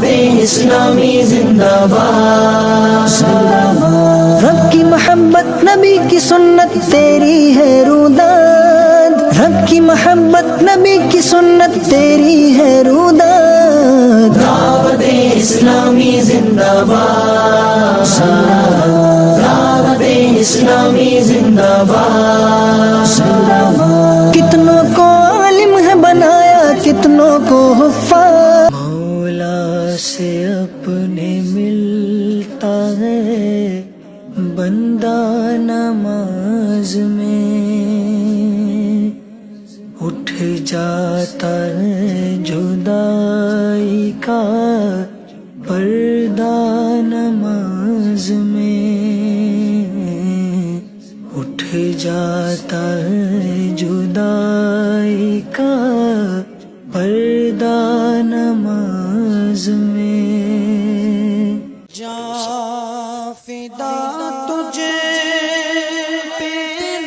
اسلامی زندہ باد، رب کی محبت نبی کی سنت تیری ہے روداد، رب کی محبت نبی کی سنت تیری ہے روداد، دعوت اسلامی زندہ باد، دعوت اسلامی زندہ باد، کتنوں کو عالم ہے بنایا کتنوں کو حفاظ، مولا سے اپنے ملتا ہے بندہ نماز میں، اٹھ جاتا ہے جدائی کا پردہ نماز میں، اٹھ جاتا ہے جدائی کا پردہ نماز میں، جاں فدا تجھے پہ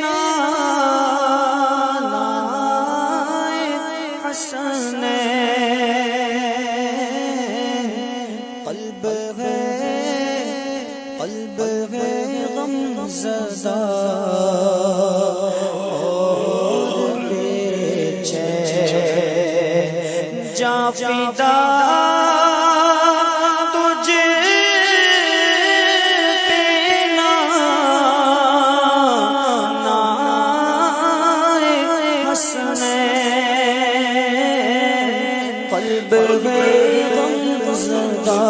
نالائے حسن، قلب ہے غم زدہ اور بے چین، جاں فدا قلب ہے غم زدہ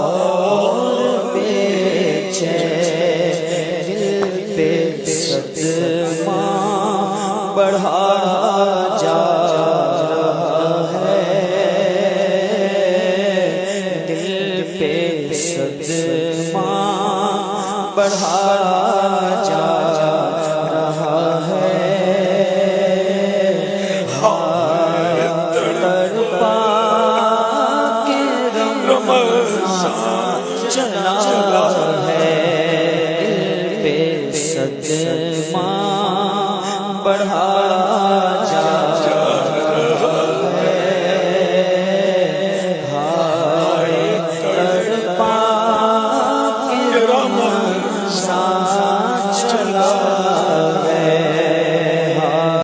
اور بے چین، دل پہ صدمہ بڑھا جا رہا ہے، دل پہ صدمہ بڑھا جا رہا ہے، چلا ہے دل پہ صدمہ